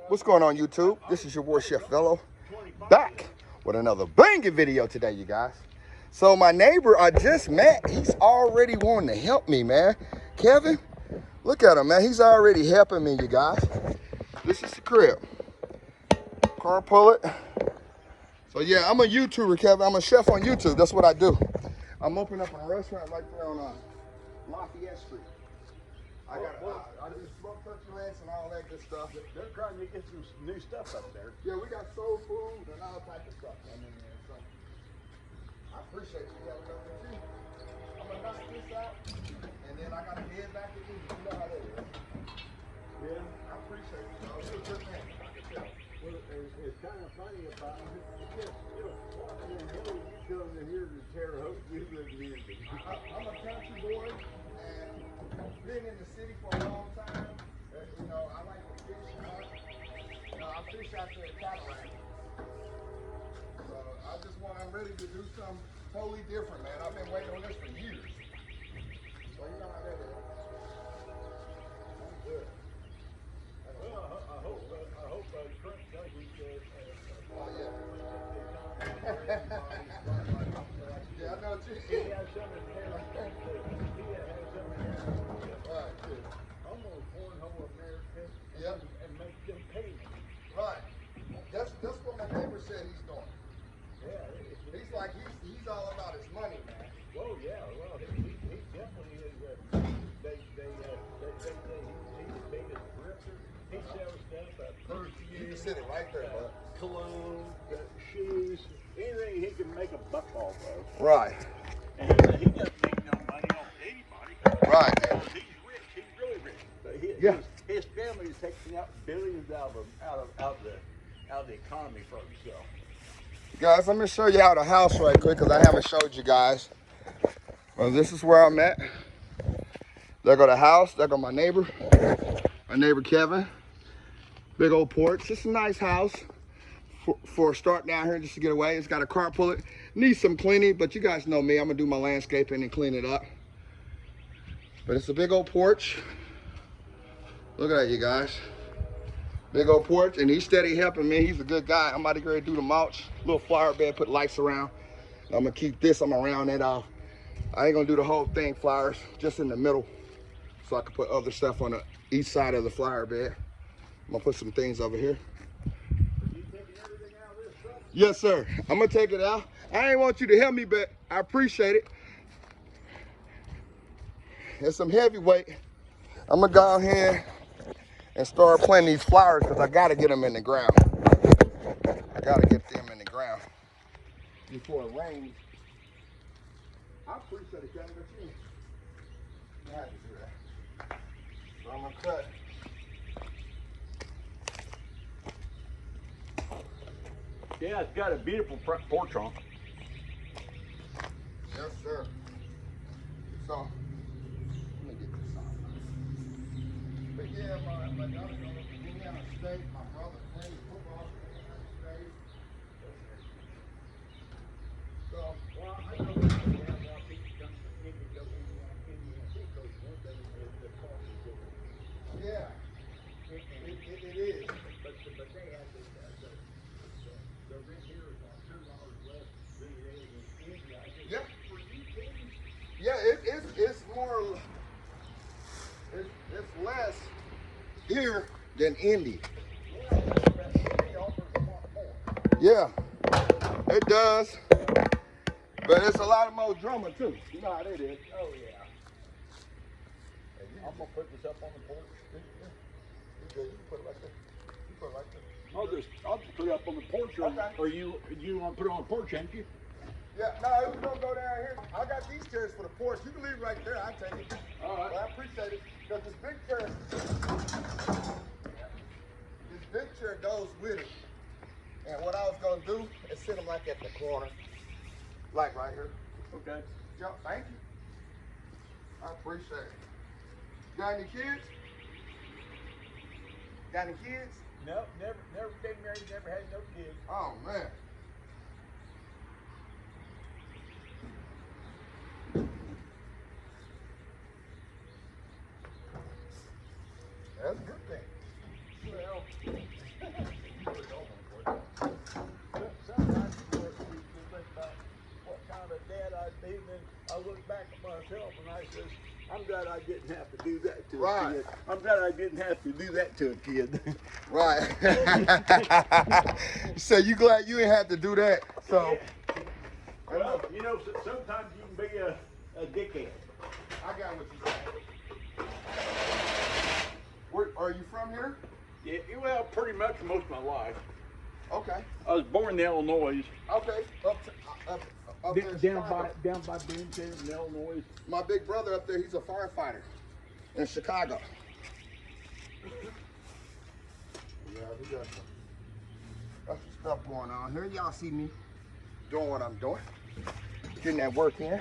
What's going on, YouTube? This is your boy Chef Vello, back with another banging video today, you guys. So my neighbor I just met, he's already wanting to help me, man. Kevin, look at him, man. He's already helping me, you guys. This is the crib. Car pull it. So yeah, I'm a YouTuber, Kevin. I'm a chef on YouTube. That's what I do. I'm opening up a restaurant right there on Lafayette Street. I do smoke succulents and all that good stuff. They're trying to get some new stuff up there. Yeah, we got soul food and all types of stuff. I mean, so I appreciate you having up with you. I'm gonna knock this out, and then I gotta head back to you. You know how that is. Yeah, I appreciate you, though. You're a good man. I can tell. Well, it's kind of funny about it. Walking the hill, you come to here to Terre, Haute, you live in Indy. I'm a country boy, and been in the city for a long time. You know, I like to fish and hunt. You know, I fish out there at Cataract. So I'm ready to do something totally different, man. I've been waiting on this for years. So you know how that is. I'm good. Well, I hope Trump doesn't. Oh, yeah. Yeah, I know too. He has something there. He has something there. Right, good. I'm going to cornhole America and make them pay me. Right. That's what my neighbor said he's doing. Yeah. He's like, he's all about his money, man. Oh, yeah. Well, he definitely is. He's the biggest drifter. He sells stuff, perfume. You can sit it right there, bud. Cologne, shoes, anything he can make a buck off of. Right. And he doesn't make no money off anybody. Right. He's rich. He's really rich. But his family is taking out billions out of the economy for himself. Guys, let me show you out the house right quick because I haven't showed you guys. Well, this is where I'm at. There go the house. There go my neighbor Kevin. Big old porch. It's a nice house for a start down here just to get away. It's got a car pull it. Needs some cleaning, but you guys know me. I'm gonna do my landscaping and clean it up. But it's a big old porch. Look at that, you guys. Big old porch, and he's steady helping me. He's a good guy. I'm about to go ahead and do the mulch. Little flower bed, put lights around. I'm gonna keep this, I'm gonna round it off. I ain't gonna do the whole thing flowers, just in the middle. So I can put other stuff on the east side of the flower bed. I'm gonna put some things over here. Are you taking everything out of this stuff? Yes, sir. I'm gonna take it out. I ain't want you to help me, but I appreciate it. It's some heavyweight. I'm gonna go ahead and start planting these flowers because I gotta get them in the ground. I gotta get them in the ground before it rains. I appreciate it, Kevin, but you had to do that. So I'm gonna cut. Yeah, it's got a beautiful porch trunk. Yes, sir. So, let me get this on. But yeah, my daughter goes to Indiana State. My brother plays football for Indiana State. So, Well, I know that we have a lot of people come to Indiana State coach one day the cost is over. yeah, it is. But they have the rent here is on $2 less than it is in India. Yeah. For you kids, Yeah, it's more, it's less here than Indy. yeah, they offers a lot more. Yeah, it does. But it's a lot of more drama too. You know how that is. Oh yeah. I'm gonna put this up on the porch. You good? You can put it right there. You put it right there. I'll just put it up on the porch, or you want to put it on the porch, ain't you? Yeah, no, it was gonna go down here. I got these chairs for the porch. You can leave it right there. I'll take it. All right. Well, I appreciate it. Because this big chair goes with it. And what I was gonna do is sit them like at the corner. Like right here. Okay. Yeah, thank you. I appreciate it. Got any kids? Got any kids? No, never been married, never had no kids. Oh man. That's a good thing. Well, glad I didn't have to do that to a Right. kid. I'm glad I didn't have to do that to a kid. Right. So you glad you ain't have to do that? So. Well, you know, sometimes you can be a dickhead. I got what you saying. Where are you from here? Yeah, well, pretty much most of my life. Okay. I was born in Illinois. Okay. Up there in Chicago. Down by Benton, in Illinois. My big brother up there, he's a firefighter in Chicago. Yeah, we got some stuff going on here. Y'all see me doing what I'm doing. Getting that work in.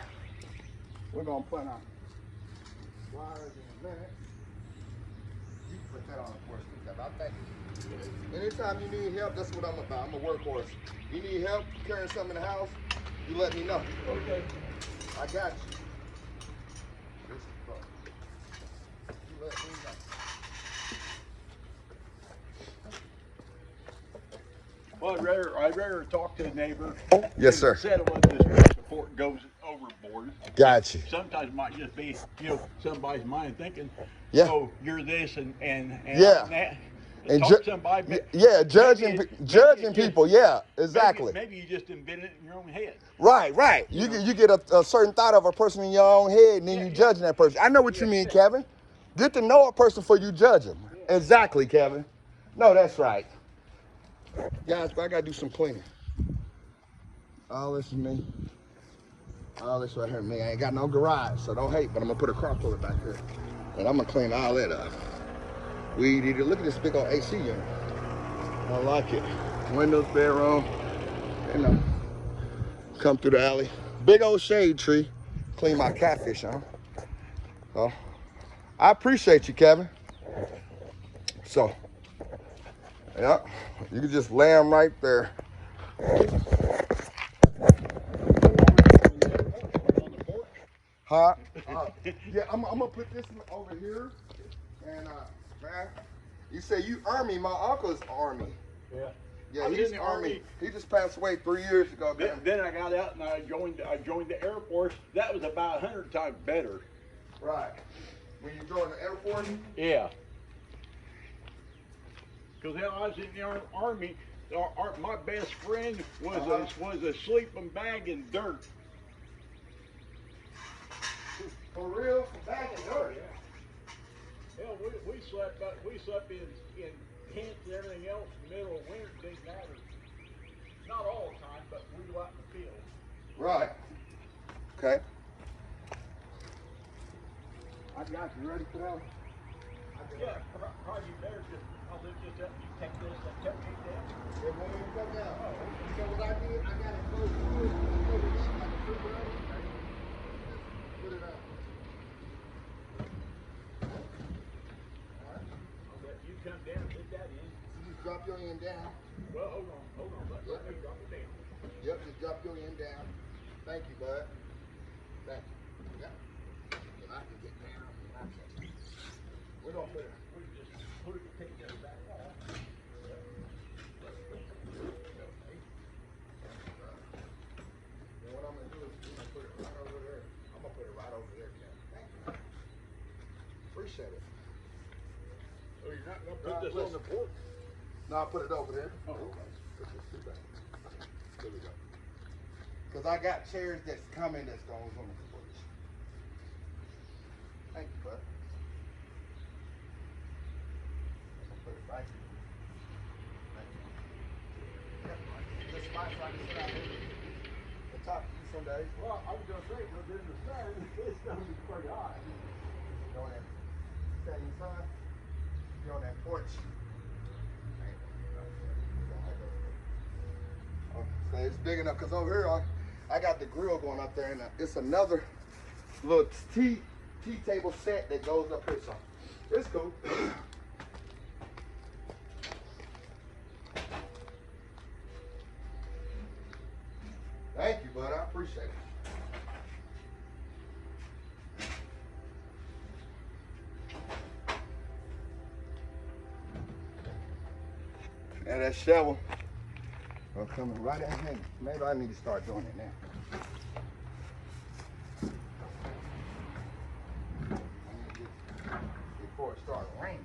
We're gonna put on wires in a minute. You can put that on the porch because I think anytime you need help, that's what I'm about. I'm a workhorse. You need help carrying something in the house, you let me know. Okay. I got you. This is fun. You let me know. Well, I'd rather talk to the neighbor. Yes, sir. Instead of when this support goes overboard. Got you. Sometimes it might just be, you know, somebody's mind thinking, Yeah. oh, you're this and Yeah. I'm that. And Talk to somebody. yeah, judging maybe people. Yeah, exactly. Maybe you just invented it in your own head. Right, right. You get a certain thought of a person in your own head, and then you judging that person. I know what you mean, Kevin. Get to know a person before you judge them. Exactly, Kevin. No, that's right. Guys, but I gotta do some cleaning. All this is me. All this right here, me. I ain't got no garage, so don't hate. But I'm gonna put a crop puller back here, and I'm gonna clean all that up. Weed eater. Look at this big old AC unit. I like it. Windows, bedroom. You know. Come through the alley. Big old shade tree. Clean my catfish on. So, I appreciate you, Kevin. So, yeah, you can just lay them right there. Huh? Yeah, I'm gonna put this over here. And man, you say you Army. My uncle's Army. Yeah. Yeah, he's in the Army. He just passed away 3 years ago. Then I got out and I joined the Air Force. That was about 100 times better. Right. When you joined the Air Force? Yeah. Because I was in the Army. My best friend was a sleeping bag in dirt. For real? Bag in dirt? Yeah. Hell, we slept in tents and everything else in the middle of winter. Didn't matter. Not all the time, but we go out in the field. Right. Okay. I got you. Ready for that? Yeah, probably better just, I'll just help you take this and help me down. It won't even come down. Oh, so what I did, I got it close to it, put it up like a refrigerator. Put it up. Alright. I'll let you come down and put that in. You just drop your end down. Well, hold on. Let me drop it down. Yep, just drop your end down. Thank you, bud. Thank you. Yep. If I can get down, I can. We're gonna put it. We just put it, take that back off. And what I'm gonna do is I'm gonna put it right over there. I'm gonna put it right over there, Ken. Thank you. Appreciate it. Oh, you're not gonna put this on the porch? No, I'll put it over there. Oh, okay. Put this too back. There we go. Cause I got chairs that's coming that's going on the porch. Thank you, bud. I'll put it right here. Thank you. Yep. This spot's right here. I'll talk to you some days. Well, I was gonna say, because in the sun, it's gonna be pretty hot. Go on that setting sun. You're on that porch. So it's big enough because over here I got the grill going up there, and it's another little tea table set that goes up here. So it's cool. Thank you, bud. I appreciate it. And that shovel will come right in handy. Maybe I need to start doing it now. start raining.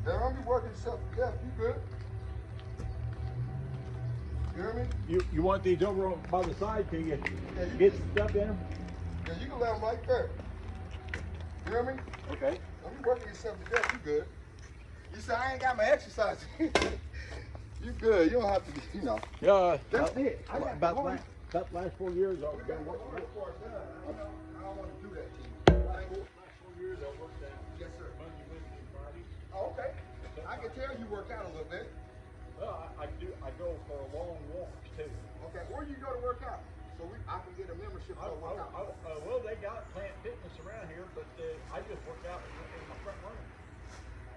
They don't be working yourself to death. You good? You hear me? You want these over on by the side till you Yeah, you get can- some stuff in them? Yeah, you can lay them right there. You hear me? Okay. Don't be working yourself to death. You good? You say I ain't got my exercise. You good? You don't have to. You know. Yeah. That's it. I got About one. the last 4 years I've been working. I don't want to do that to you. Last 4 years I worked out. Yes, sir. Monday, Wednesday, and Friday. Oh, okay. I can tell you work out a little bit. Well, I do. I go for long walks too. Okay. Where you go to work out? So I can get a membership for work out. Well, they got Plant Fitness around here, but I just work out in my front room.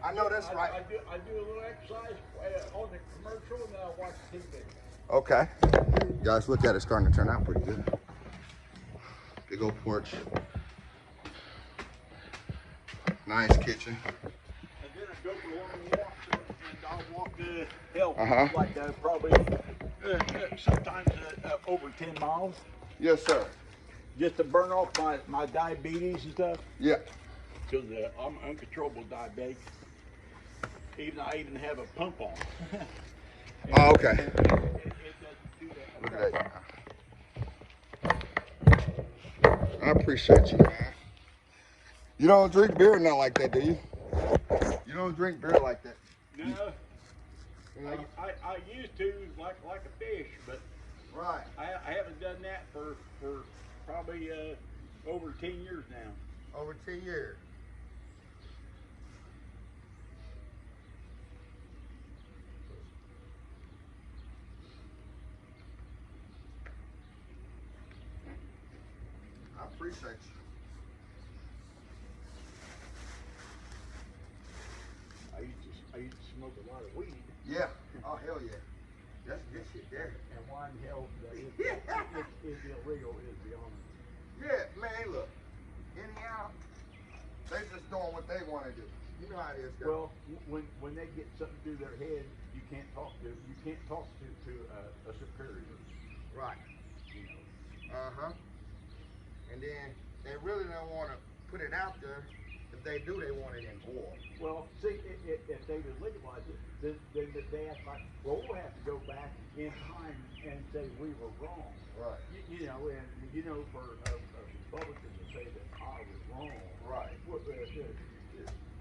I know that's right. I do a little exercise on the commercial, and then I watch TV. Okay. Guys, look at it. Starting to turn out pretty good. Big old porch. Nice kitchen. And then I go for long walks, and I'll walk like probably sometimes over 10 miles, Yes, sir. just to burn off my diabetes and stuff. Yeah. Because I'm uncontrollable diabetic. I even have a pump on. Oh, okay. It doesn't do that. Look at that. I appreciate you, man. You don't drink beer not like that, do you? You don't drink beer like that. No, You know? I used to like a fish, but Right. I haven't done that for probably over 10 years now. Over 10 years. I appreciate you. I used to smoke a lot of weed. Yeah. Oh, hell yeah. That's good shit there. And why in hell is illegal is beyond me. Yeah, man, look. Anyhow, they just doing what they want to do. You know how it is, guys. Well, when they get something through their head, you can't talk to a superior. Right. You know. Uh-huh. And then they really don't want to put it out there. If they do, they want it in oil. Well, see, if they would legalize it, then they act like, well, we'll have to go back in time and say we were wrong. Right. You know, and you know, for a Republican to say that I was wrong, Right.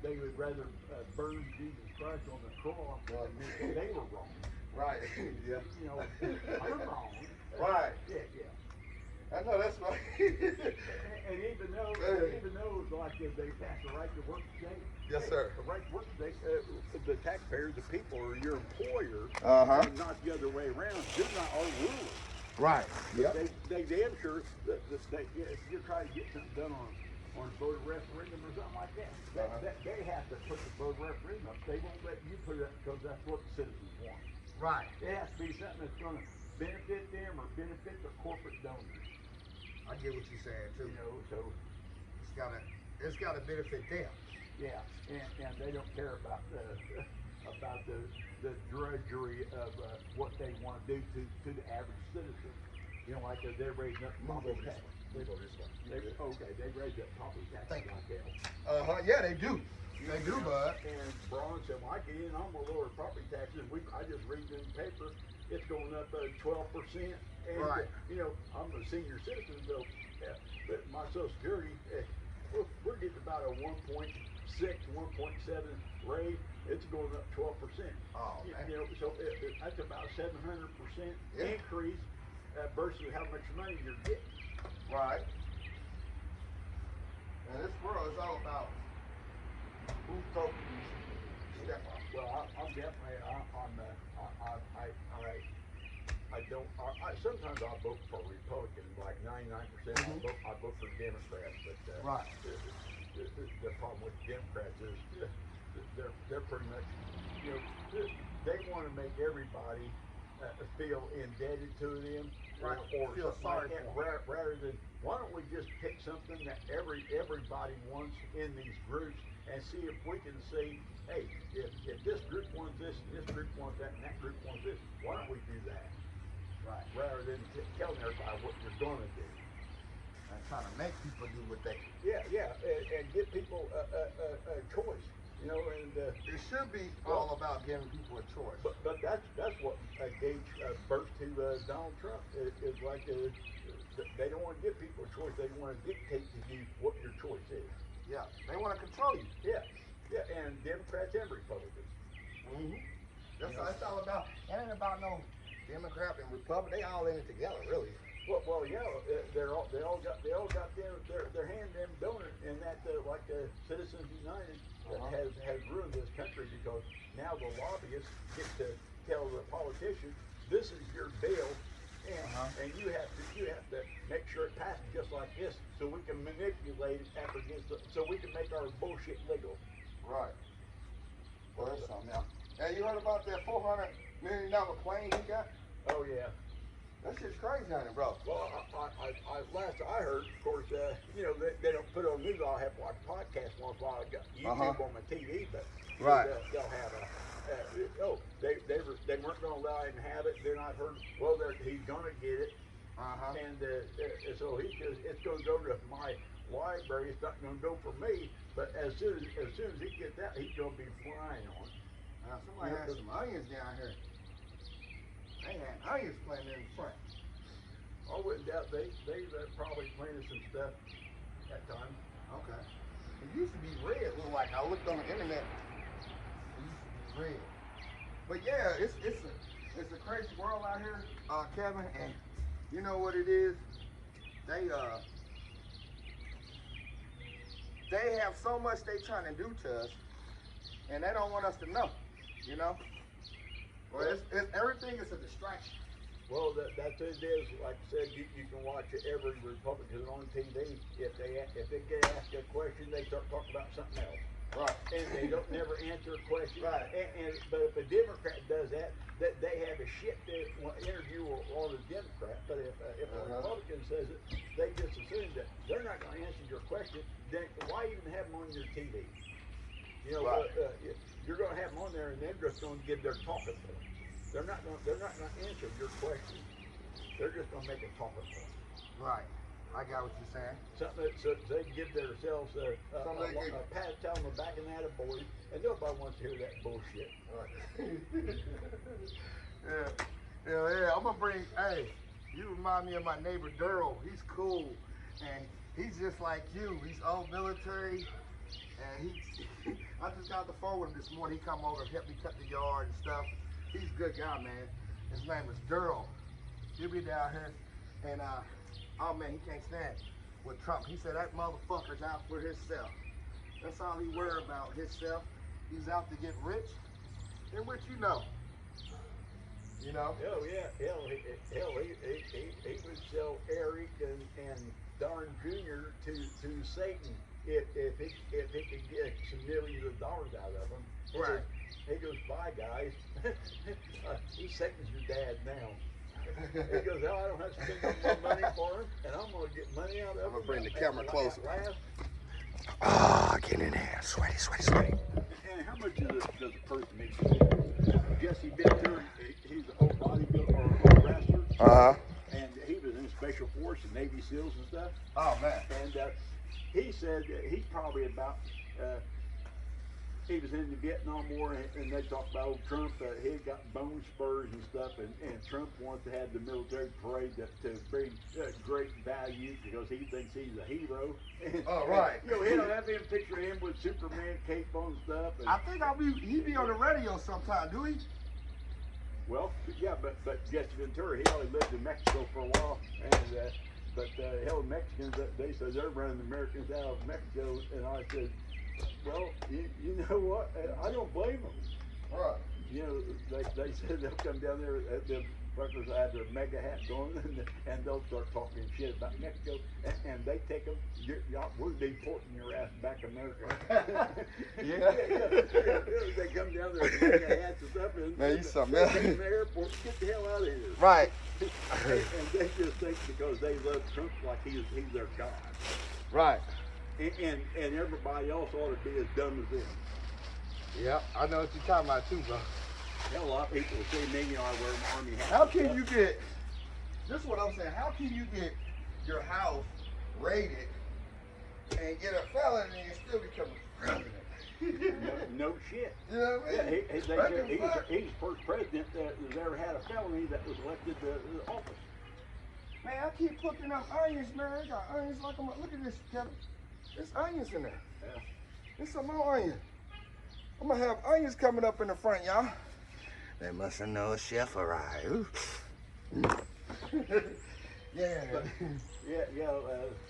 They would rather burn Jesus Christ on the cross than admit that they were wrong. Right. Yeah. You know, I'm wrong. Right. Yeah. I know that's right. And even though like they passed the right to work state, Yes, sir. the right to work state, the taxpayers, the people, are your employer, Uh-huh. and not the other way around. They're not our rulers. Right. Yep. They damn sure that if you're trying to get something done on a voter referendum or something like that, that they have to put the voter referendum up. They won't let you put it up because that's what the citizens want. Right. It has to be something that's going to benefit them or benefit their corporate donors. I get what you're saying too. You know, so It's gotta benefit them. yeah, and they don't care about the drudgery of what they want to do to the average citizen. You know, like they're raising up property tax. They go this way. They raise up property tax Thank like hell. Uh-huh. Yeah, they do. They do, bud. And Braun said, well, I get in, I'm gonna lower property taxes. I just read in the paper, it's going up 12%. And, Right. you know, I'm a senior citizen, so, but my Social Security, we're getting about a 1.6, 1.7 rate. It's going up 12%. Oh, man. You know, so that's about a 700% Yeah. increase versus how much money you're getting. Right. And this world is all about who told you step up. Well, I'm definitely, sometimes I vote for Republicans, like 99%. I vote for Democrats, but Right. the problem with Democrats is they're pretty much, you know, they want to make everybody feel indebted to them, Right. or Feel something sorry like that. for 'em. Rather than, why don't we just pick something that everybody wants in these groups and see if we can see, hey, if this group wants this, and this group wants that, and that group wants this, why don't we do that? Right. Rather than telling everybody what you're going to do. And trying to make people do what they. Yeah, and give people a choice, you know, and It should be all about giving people a choice. but that's what gave birth to Donald Trump. Is like they don't want to give people a choice. They want to dictate to you what your choice is. Yeah, they want to control you. Yeah, and Democrats and Republicans. Mm-hmm. That's You know. what it's all about. It ain't about no Democrat and Republican. They all in it together, really. Well, yeah, they all got their hand in donor in that like Citizens United that has ruined this country, because now the lobbyists get to tell the politicians, this is your bill, and you have to make sure it passes just like this, so we can manipulate it after so we can make our bullshit legal. Right. Well, that's something else. Hey, you heard about that $400 million plane he got? Oh yeah. That shit's crazy, honey, bro. Well, I last I heard, of course, you know, they don't put on news. I'll have to watch podcasts once in a while. I got YouTube on my TV, but Right. they'll have they weren't going to allow him to have it. Then I heard, well, he's going to get it, and so it's going to go to my library. It's not going to go for me, but as soon as he gets that, he's going to be flying on it. Somebody had some onions down here. They had onions planted in the front. I wouldn't doubt they probably planted some stuff that time. Okay. It used to be red. Looked like I looked on the internet. It used to be red. But yeah, it's a crazy world out here, Kevin. And you know what it is? They have so much they trying to do to us, and they don't want us to know. You know. Well, everything is a distraction. Well, that's what it is. Like I said, you can watch every Republican on TV. If they get asked a question, they start talking about something else. Right. And they don't never answer a question. Right. But if a Democrat does that they have a shit interview on a Democrat. But if a Republican says it, they just assume that they're not going to answer your question. Then why even have them on your TV? You know, right. You're going to have them on there, and they're just going to give their talking points. They're not going to answer your question. They're just going to make a talking point. Right. I got what you're saying. Something so they can give themselves a pat on the back and that a boy, and nobody wants to hear that bullshit. Right. yeah. I'm gonna bring. Hey, you remind me of my neighbor Daryl. He's cool, and he's just like you. He's old military. And I just got the phone with him this morning. He come over and helped me cut the yard and stuff. He's a good guy, man. His name is Daryl. He'll be down here, and oh man, he can't stand with Trump. He said that motherfucker's out for himself. That's all he worried about, himself. He's out to get rich, and what you know. You know? Oh yeah, hell, he would sell Eric and Don Jr. to Satan. If he could get some millions of dollars out of them. Right. He goes, bye guys. Satan's your dad now. He goes, oh, I don't have to spend no more money for him, and I'm going to get money out of him. I'm going to bring the camera closer. Get in there. Sweaty. And how much does a person make? Jesse Ventura, he's an old bodybuilder or wrestler. And he was in Special Forces and Navy SEALs and stuff. Oh, man. And he said that he's probably about, he was in the Vietnam War, and they talked about old Trump. He had got bone spurs and stuff, and Trump wants to have the military parade to bring great value because he thinks he's a hero. Oh, right. You know, he'll have him picture him with Superman cape on and stuff. And, I think he be on the radio sometime, do he? Well, yeah, but Jesse Ventura, he only lived in Mexico for a while, and but hell, Mexicans, they said they're running the Americans out of Mexico, and I said, well, you know what? I don't blame them. Right. you know, they said they'll come down there, the fuckers have their mega hats on, and they'll start talking shit about Mexico, and they take them, y'all, we're deporting your ass back to America. Yeah. They come down there with mega hats and stuff, and Man, you something they else. take them to the airport, get the hell out of here. Right. And they just think because they love Trump like he's their god. Right. And everybody else ought to be as dumb as them. Yep, I know what you're talking about too, bro. Hell, a lot of people see me, you know, I wear my army hat. How can you get, this is what I'm saying, how can you get your house raided and get a felony and still become a president? No shit. You know what I mean? Yeah, he's the first president that has ever had a felony that was elected to office. Man, I keep looking up onions, man. I got onions like I'm, look at this, Kevin. There's onions in there. Yeah. There's some more onions. I'm gonna have onions coming up in the front, y'all. They must have known chef arrived. Yeah. Yeah,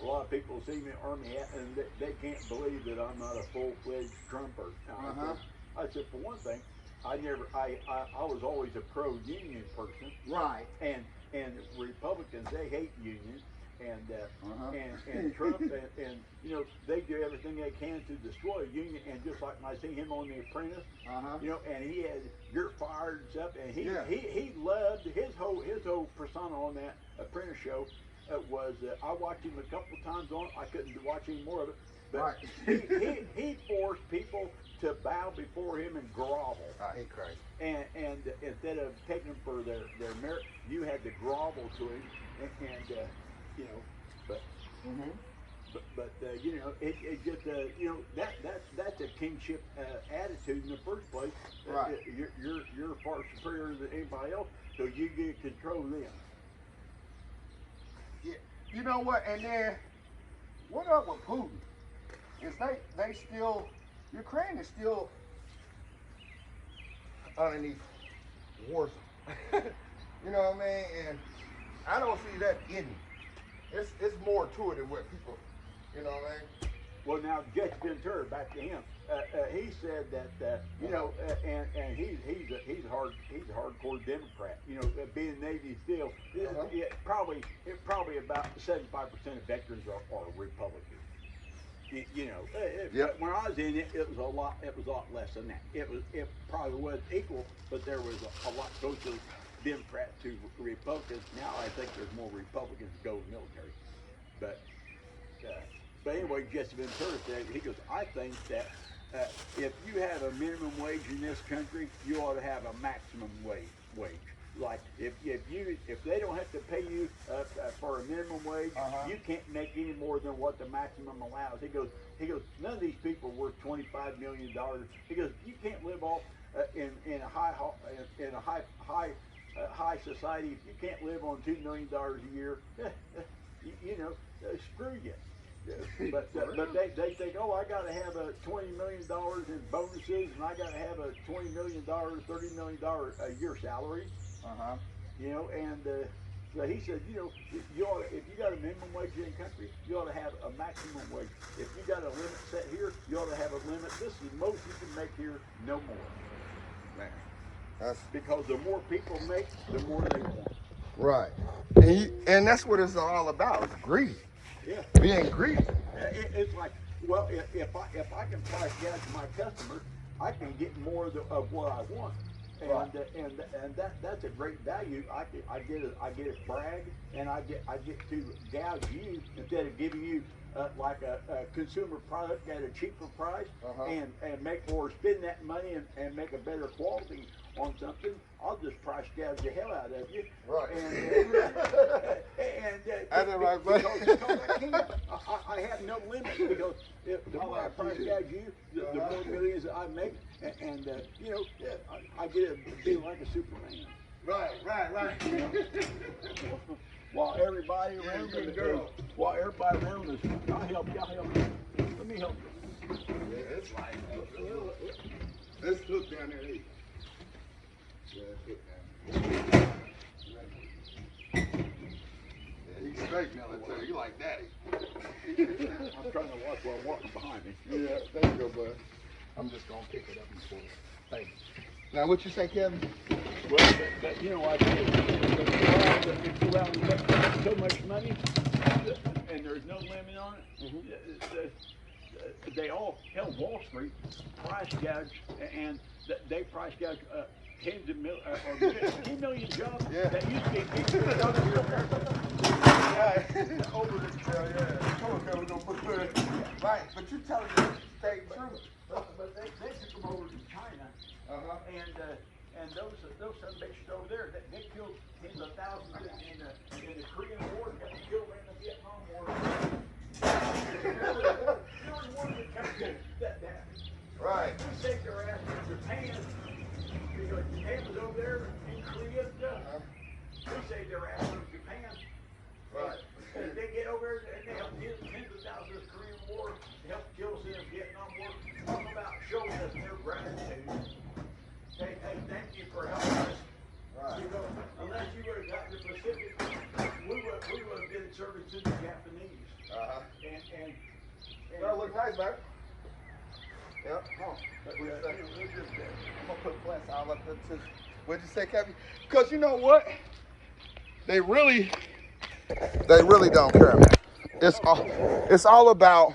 a lot of people see me in army hat and they can't believe that I'm not a full-fledged Trumper. I said, for one thing, I was always a pro-union person. Right. And Republicans, they hate unions. And Trump and you know, they do everything they can to destroy a union. And just like I see him on The Apprentice, you know, and he had "You're fired" and stuff, and he loved his whole persona on that Apprentice show. Was I watched him a couple times on. I couldn't watch any more of it, but he forced people to bow before him and grovel. I hate Christ. And instead of taking them for their merit, you had to grovel to him, and you know, but you know, it just you know, that's a kingship attitude in the first place. Right. You're far superior than anybody else, so you get control of them. Yeah. You know what? And then what up with Putin? Is they still, Ukraine is still underneath war zone. You know what I mean? And I don't see that ending. It's more to it than what people, you know what I mean? Well, now Jesse Ventura, back to him. He said that you know, and he's a hardcore Democrat. You know, being Navy SEAL, probably about 75% of veterans are Republicans. You know, when I was in it, it was a lot less than that. It probably was equal, but there was a lot closer Democrat to Republicans. Now I think there's more Republicans that go in the military. But anyway, Jesse Ventura said, he goes, I think that if you have a minimum wage in this country, you ought to have a maximum wage. Like if they don't have to pay you for a minimum wage, you can't make any more than what the maximum allows. He goes, none of these people are worth $25 million. He goes, you can't live off in a high society. If you can't live on $2 million a year, you know, screw you. But they think, oh, I got to have a $20 million in bonuses, and I got to have a $20 million, $30 million a year salary. You know, and so he said, you know, you ought, if you got a minimum wage in the country, you ought to have a maximum wage. If you got a limit set here, you ought to have a limit. This is the most you can make here, no more. Man, because the more people make, the more they want. Right, and that's what it's all about. It's greedy. Yeah, being greedy. It's like, well, if I can price gouge my customer, I can get more of what I want, and that's a great value. I get a brag, and I get to gouge you instead of giving you like a consumer product at a cheaper price, and make or spend that money and make a better quality on something. I'll just price gouge the hell out of you. Right. Because I can't. I have no limit, because the more I price gouge you, the more millions I make, and you know, I get to be like a Superman. Right. You know? While everybody around us, I'll help you. Let me help you. Yeah, it's like let's look down there. Yeah, yeah, he's straight now, I tell you. You like daddy. I'm trying to watch while I'm walking behind me. Yeah, there you go, bud. I'm just gonna pick it up and pull it. Thank you. Now, what you say, Kevin? Well, but you know what? If you allow them to make so much money, and there's no limit on it, they all hell Wall Street price gouge, and they price gouge tens of mil or 10 million jobs that used to be people that come here America. Yeah, over the trail, yeah. Come on, Kevin, we're gonna put it. Right, but you're telling me stay true. But they took them over to China, and those some bitches over there, they killed tens of thousands in the Korean War, got killed in the Vietnam War. Every one of the countries that Right. we saved their ass from Japan, because Japan was over there in Korea and stuff. We saved their ass from Japan. Right. And they get over there and they help tens of thousands of the Korean War, they helped kill us in the Vietnam War. Talk about showing us their gratitude. Hey, thank you for helping us. Right. Because unless you would have gotten the Pacific, we would have been serving to the Japanese. And Well, look nice, man. Yep. but, I'm we're just gonna put plants all up there too. What'd you say, Kevin? Because you know what? They really don't care, man. It's all about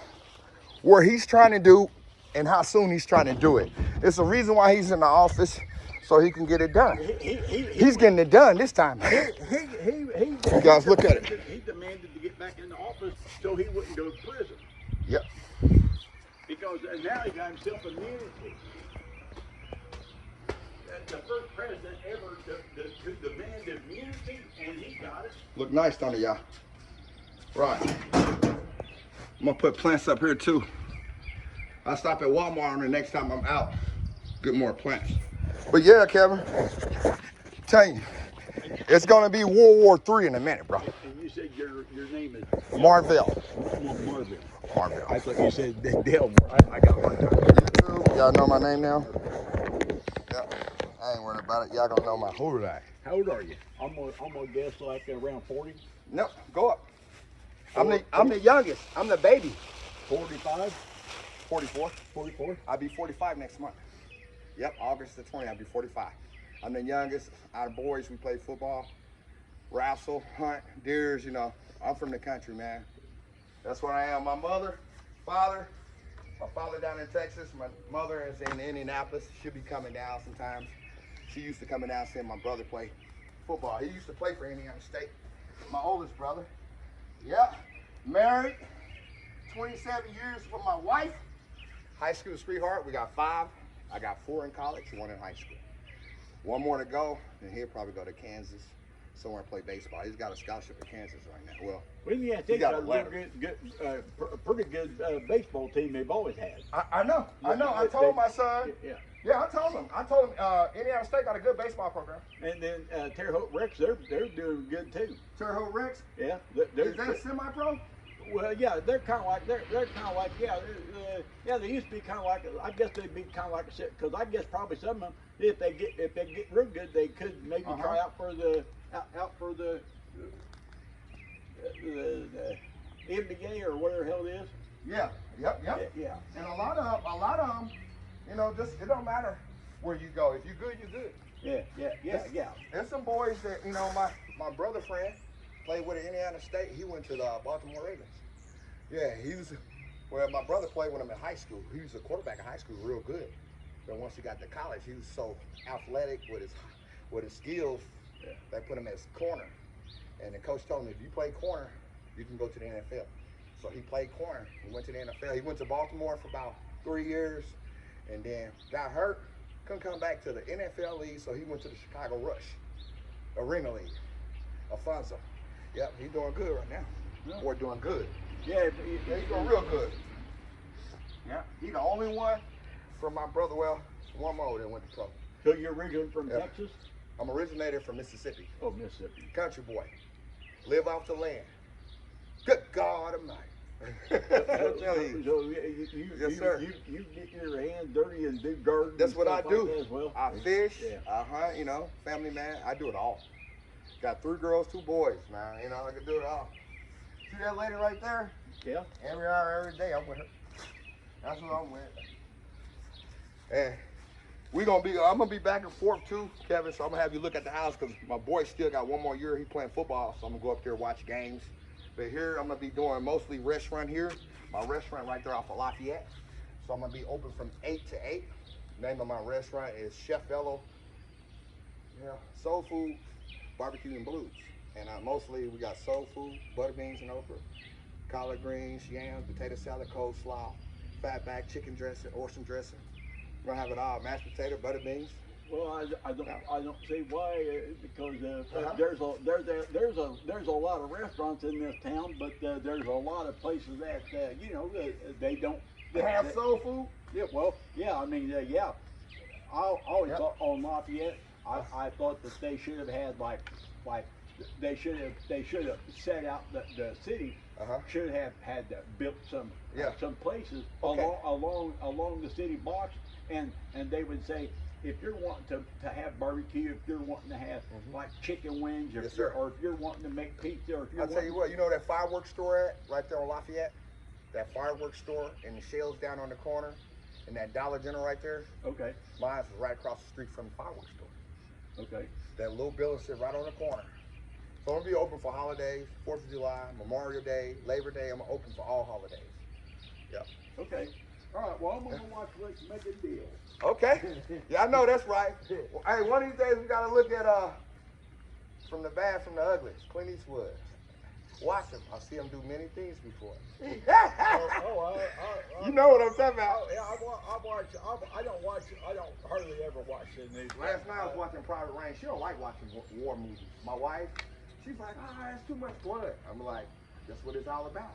what he's trying to do and how soon he's trying to do it. It's the reason why he's in the office, so he can get it done. He's getting it done this time. You guys look at it. He demanded to get back in the office so he wouldn't go to prison. Yep. Because now he got himself immunity. The first president ever to demand immunity, and he got it. Look nice, don't it, y'all? Right. I'm gonna put plants up here too. I'll stop at Walmart the next time I'm out. Get more plants. But yeah, Kevin, tell you, it's gonna be World War III in a minute, bro. And you said your name is Marvell. Marvell. Marvell. I thought you said Delmore. I got one time. YouTube, y'all know my name now? Yeah. I ain't worried about it. Y'all gonna know my who I. How old are you? I'm gonna guess like around 40. Nope, go up. I'm the youngest. I'm the baby. 45. 44. 44. I'll be 45 next month. Yep, August the 20th, I'll be 45. I'm the youngest out of boys. We play football, wrestle, hunt, deers, you know. I'm from the country, man. That's what I am. My father down in Texas. My mother is in Indianapolis. She'll be coming down sometimes. She used to come down seeing my brother play football. He used to play for Indiana State. My oldest brother. Yep, married, 27 years with my wife. High school sweetheart, we got 5. I got 4 in college, 1 in high school. 1 more to go, and he'll probably go to Kansas, somewhere and play baseball. He's got a scholarship at Kansas right now. Well, They got a pretty good baseball team they've always had. I know. I told my son. Yeah, I told him. Indiana State got a good baseball program. And then Terre Haute Rex, they're doing good too. Terre Haute Rex? Yeah. Is that a semi-pro? Well, yeah, they're kind of like they used to be kind of like, I guess they'd be kind of like a, because I guess probably some of them, if they get real good, they could maybe try out for the NBA or whatever the hell it is. Yeah. Yep. Yeah. And a lot of them, you know, just it don't matter where you go. If you're good, you're good. Yeah. There's some boys that, you know, my brother friend played with Indiana State. He went to the Baltimore Ravens. Yeah, my brother played with him in high school. He was a quarterback in high school, real good. But once he got to college, he was so athletic with his skills. Yeah. They put him as corner. And the coach told him, if you play corner, you can go to the NFL. So he played corner. He went to the NFL. He went to Baltimore for about 3 years, and then got hurt. Couldn't come back to the NFL league, so he went to the Chicago Rush Arena League. Alfonso. Yep, he's doing good right now. Yeah. Boy, doing good. Yeah, he's doing real good. Yeah, he's the only one from my brother. Well, one more that went to pro. So you're originally from Texas? I'm originated from Mississippi. Oh, Mississippi. Country boy. Live off the land. Good God Almighty. I'll tell you. So yes, sir. You get your hands dirty and do garden. That's what I do. Like as well. I fish. Yeah. You know, family man. I do it all. Got 3 girls, 2 boys, man. You know, I can do it all. See that lady right there? Yeah. Every hour, every day, I'm with her. That's what I'm with. And I'm gonna be back and forth too, Kevin. So I'm gonna have you look at the house because my boy still got one more year. He playing football, so I'm gonna go up there and watch games. But here I'm gonna be doing mostly restaurant here. My restaurant right there off of Lafayette. So I'm gonna be open from 8 to 8. Name of my restaurant is Chef Ello. Yeah, soul food, barbecue and blues. And mostly we got soul food, butter beans and okra, collard greens, yams, potato salad, coleslaw, fatback, chicken dressing, oyster dressing. We're gonna have it all: mashed potato, butter beans. Well, I don't see why because Uh-huh. there's a lot of restaurants in this town, but there's a lot of places that they don't They have soul food. yeah, well, yeah, I mean, yeah. I always Yep. thought on Lafayette, I thought that they should have had like they should have set out the city Uh-huh. should have had built some places Okay. along the city blocks, and they would say if you're wanting to have barbecue, if you're wanting to have like chicken wings, Yes, sir. or if you're wanting to make pizza, or if you're I'll tell you what, you know that fireworks store right there on Lafayette? That fireworks store and the shells down on the corner and that Dollar General right there? okay, Mine's is right across the street from the fireworks store. okay. That little building sit right on the corner. So I'm gonna be open for holidays, 4th of July, Memorial Day, Labor Day. I'm open for all holidays. Yep. Okay. All right. Well, I'm gonna watch Let's Make a Deal. Okay. Yeah, I know that's right. Well, hey, one of these days we gotta look at From the Bad, from the Ugly, Clint Eastwood. Watch him. I see him do many things before. You know what I'm talking about. Yeah, I don't hardly ever watch the news. Last night I was watching Private Rain. She don't like watching war movies. My wife, she's like, that's too much blood. I'm like, that's what it's all about.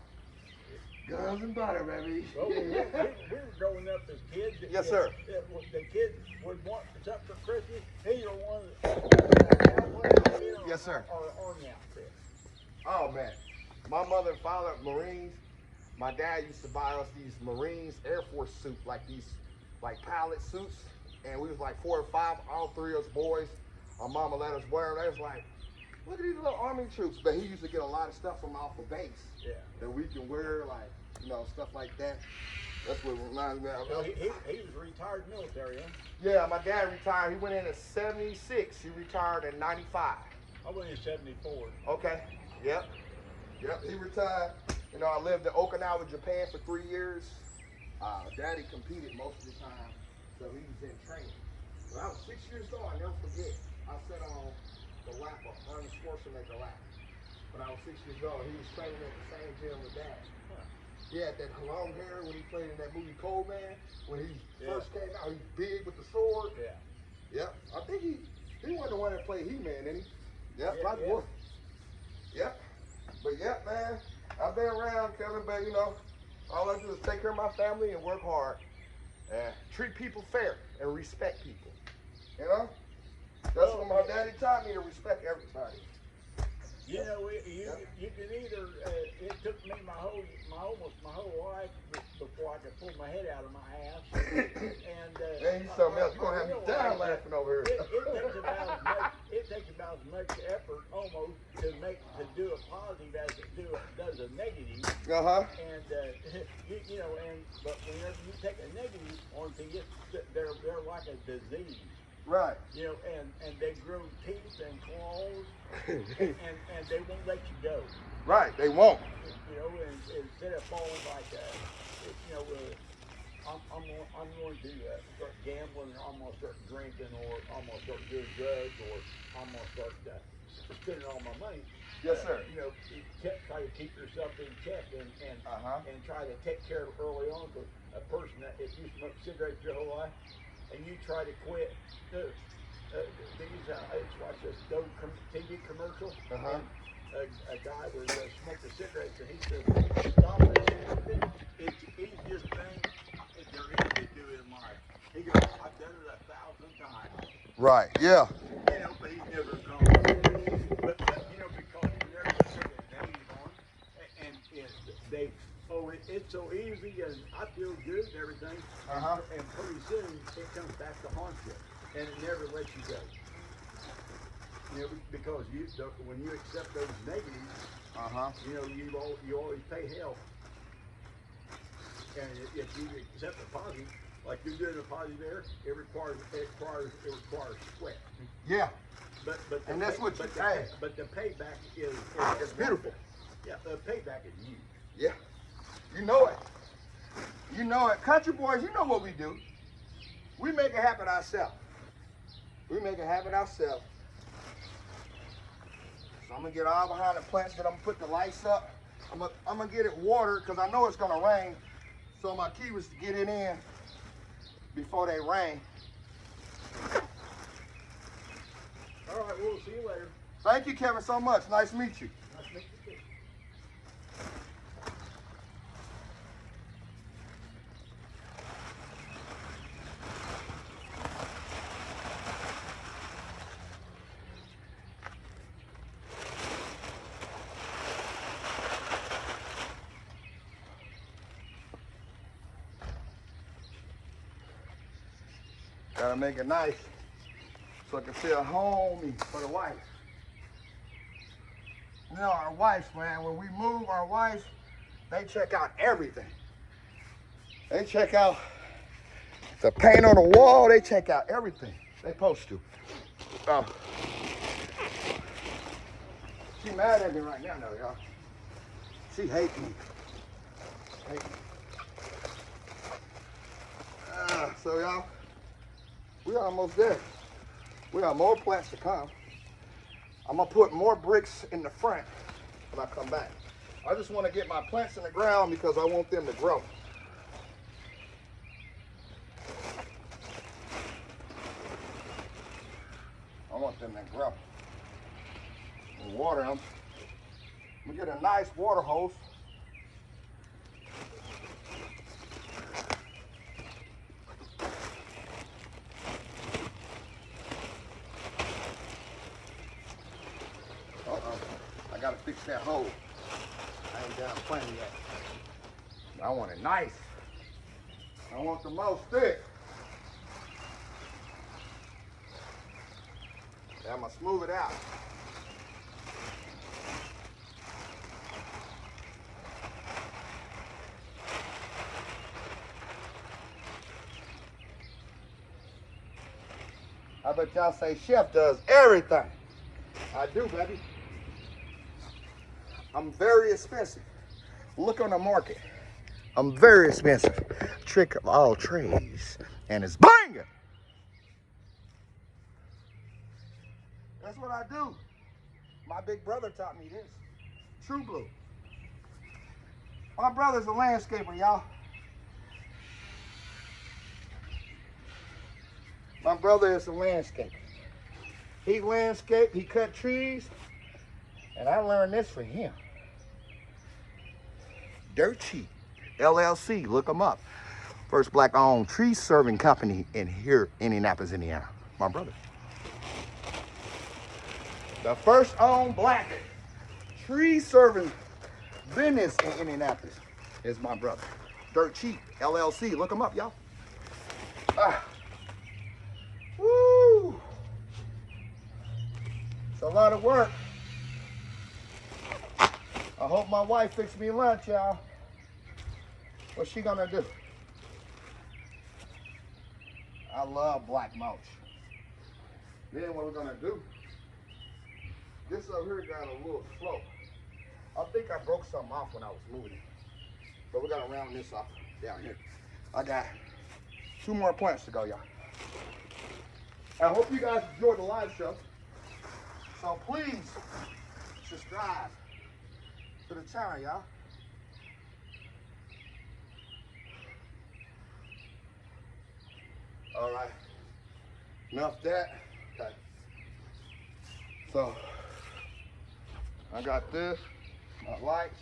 Guns and butter, baby. Well, we were growing up as kids. Yes, sir. The kids would want something for Christmas. Either one. Yes, sir. Or army outfit. Oh man, my mother and father Marines. My dad used to buy us these Marines Air Force suits, like these like pilot suits, and we was like 4 or 5, all 3 of us boys. Our mama let us wear them. They was like, look at these little army troops. But he used to get a lot of stuff from off the base that we can wear, like stuff like that. That's what reminds me of. So he was retired military, huh? Yeah, my dad retired. He went in at 76. He retired in 95. I went in 74. Okay. Yep. He retired. I lived in Okinawa, Japan for 3 years. Daddy competed most of the time, so he was in training. When I was 6 years old, I'll never forget. I sat on the lap of Arnold Schwarzenegger lap. When I was 6 years old, he was training at the same gym with Dad. He had that long hair when he played in that movie Cold Man. When he first came out, he was big with the sword. Yep. I think he wasn't the one that played He-Man, didn't he? Yep, my boy. Yep. But yep, man, I've been around, Kevin, but all I do is take care of my family and work hard and treat people fair and respect people. That's what my daddy taught me, to respect everybody. You can either. It took me almost my whole life before I could pull my head out of my ass. Man, you something else. You're gonna have me down laughing over here. It takes about as much effort almost to do a positive as it does a negative. And but whenever you take a negative onto it, they're like a disease. Right. And they grow teeth and claws, and they won't let you go. Right, they won't. And instead of falling like I'm going to start gambling, or I'm going to start drinking, or I'm going to start doing drugs, or I'm going to start spending all my money. Yes, sir. Try to keep yourself in check and try to take care of it early on. Because a person that if you smoke cigarettes your whole life and you try to quit, I watched this old TV commercial. And a guy was smoking cigarettes, and he said, "Stop it! It's the easiest thing there is to do in life." He goes, "I've done it 1,000 times." Right. Yeah. But he's never gone. But because you never put a name on, and it's so easy, and I feel good and everything. And pretty soon it comes back to haunt you, and it never lets you go. Because when you accept those negatives, you always pay hell. And if you accept the positive, like you're doing a positive air, it requires sweat. Yeah. But the And that's what you say. But the payback is It's beautiful. Yeah, the payback is huge. Yeah. You know it. You know it. Country boys, you know what we do. We make it happen ourselves. We make it happen ourselves. So I'm gonna get all behind the plants, then I'm gonna put the lights up. I'm gonna get it watered because I know it's gonna rain. So my key was to get it in before they rain. All right, we'll see you later. Thank you, Kevin, so much. Nice to meet you. Nice to meet you too. Gotta make it nice so I can feel homey for the wife. You know, our wives, man, when we move, our wives, they check out everything. They check out the paint on the wall. They check out everything. They supposed to. Oh. She mad at me right now, though, y'all. She hate me. Hate me. So, y'all, we almost there. We got more plants to come. I'm gonna put more bricks in the front when I come back. I just want to get my plants in the ground because I want them to grow. I want them to grow. And water them. We get a nice water hose. I gotta fix that hole. I ain't done plenty yet. I want it nice. I want the most thick. Then I'm gonna smooth it out. I bet y'all say Chef does everything. I do, baby. I'm very expensive. Look on the market. I'm very expensive. Trick of all trades. And it's banging. That's what I do. My big brother taught me this. True Blue. My brother's a landscaper, y'all. My brother is a landscaper. He landscaped, he cut trees, and I learned this from him. Dirt Cheap, LLC, look them up. First black-owned tree serving company in here, Indianapolis, Indiana. My brother. The first owned black tree serving business in Indianapolis is my brother. Dirt Cheap, LLC, look them up, y'all. Woo! It's a lot of work. I hope my wife fixed me lunch, y'all. What's she gonna do? I love black mulch. Then what we're gonna do, this over here got a little slope. I think I broke something off when I was moving it. But we're gonna round this off down here. I got 2 more plants to go, y'all. I hope you guys enjoyed the live show. So please subscribe to the channel, y'all. All right. Enough that. Okay. So I got this, my lights.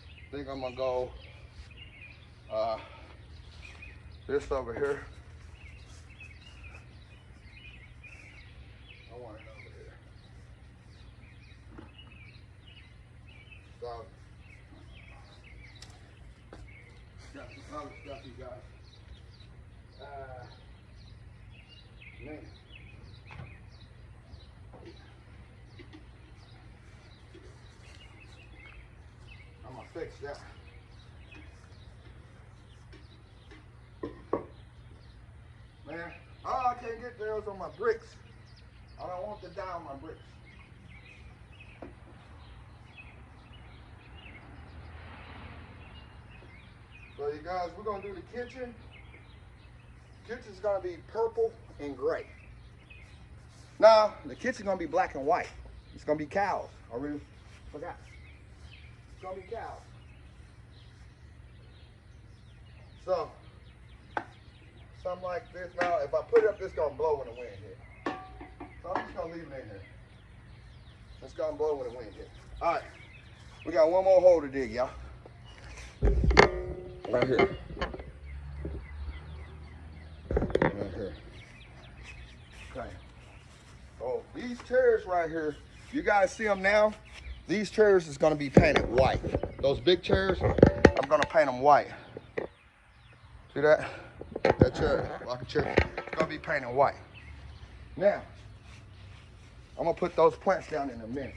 I think I'm gonna go this over here. I want it over here. So got some other stuff you got. Man. I'm gonna fix that. can't get those on my bricks. I don't want to die on my bricks. So you guys, we're gonna do the kitchen. Kitchen's gonna be purple and gray. Now, the kitchen's gonna be black and white. It's gonna be cows. I really forgot. It's gonna be cows. So, something like this. Now, if I put it up, it's gonna blow when the wind hit. So I'm just gonna leave it in here. It's gonna blow when the wind hit. All right, we got one more hole to dig, y'all. Right here. Right here. Okay. Oh, these chairs right here, you guys see them now? These chairs is gonna be painted white. Those big chairs, I'm gonna paint them white. See that? That chair, rocking chair, it's gonna be painted white. Now, I'm gonna put those plants down in a minute.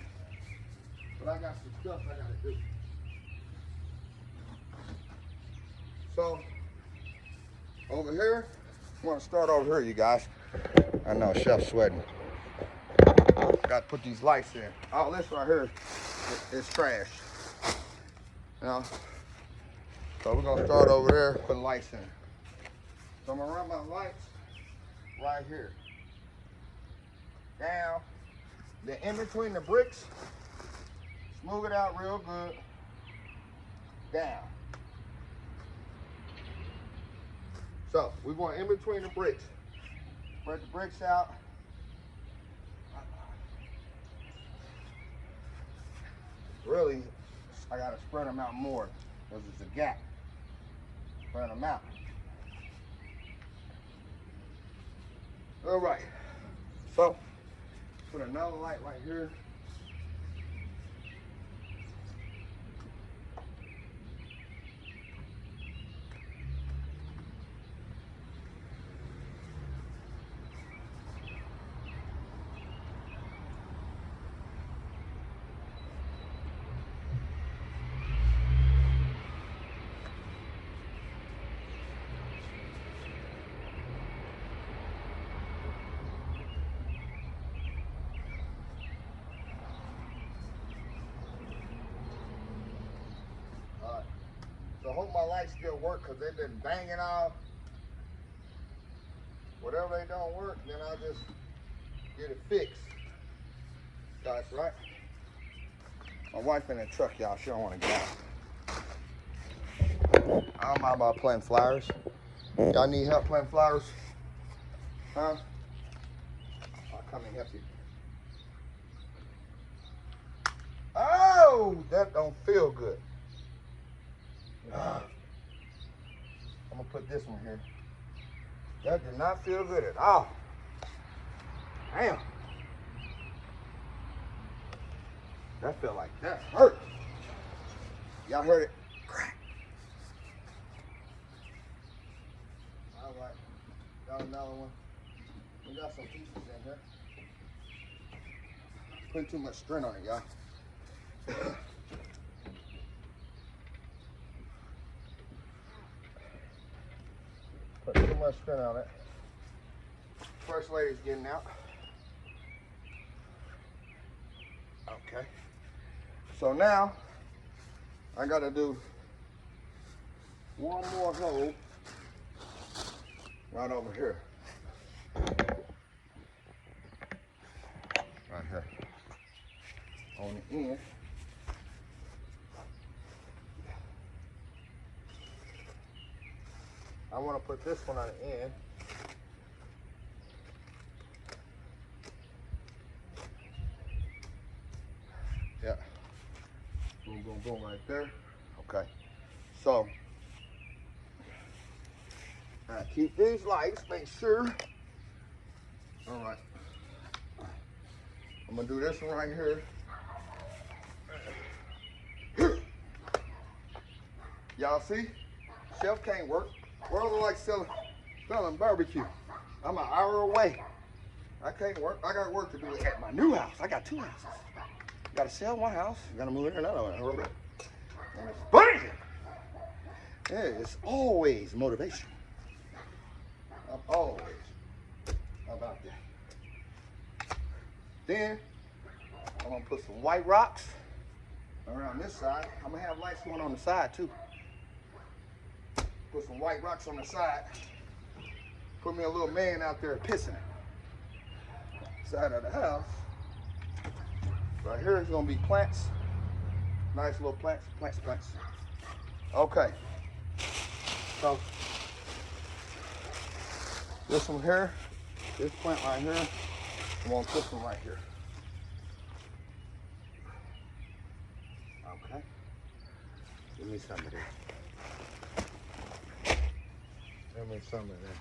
But I got some stuff I gotta do. So, over here, I'm gonna start over here, you guys. I know, chef's sweating. Got to put these lights in. All this right here is trash. You know? So we're gonna start over there, putting lights in. So I'm gonna run my lights right here. Now, the in between the bricks, smooth it out real good. Down. So we're going in between the bricks. Spread the bricks out. Really, I gotta spread them out more because there's a gap. Spread them out. All right. So put another light right here. So I hope my lights still work because they've been banging off. Whatever they don't work, then I'll just get it fixed. Guys, right? My wife in the truck, y'all. She don't want to get out. I don't mind about planting flowers. Y'all need help planting flowers? Huh? I'll come and help you. Oh, that don't feel good. I'm gonna put this one here. That did not feel good at all. Damn. That felt like that hurt. Y'all heard it? Crack. All right. Got another one. We got some pieces in here. Putting too much strength on it, y'all. Put too much strength on it. First lady's getting out. Okay. So now I gotta do one more hole right over here. Right here. On the end. I want to put this one on the end. Yeah. Boom, boom, boom right there. Okay. So, keep these lights, make sure. All right. I'm going to do this one right here. Y'all see? Chef can't work. World are like selling barbecue. I'm an hour away. I can't work. I got work to do at my new house. I got 2 houses. Gotta sell one house. Gotta move in another one. And it's burning. Yeah, it's always motivation. I'm always How about that? Then I'm gonna put some white rocks around this side. I'm gonna have lights going on the side too. Put some white rocks on the side. Put me a little man out there pissing. Side of the house. Right here is gonna be plants. Nice little plants, plants. Okay. So this one here, this plant right here, I'm gonna put some right here. Okay. Give me some of that. Give me some of that.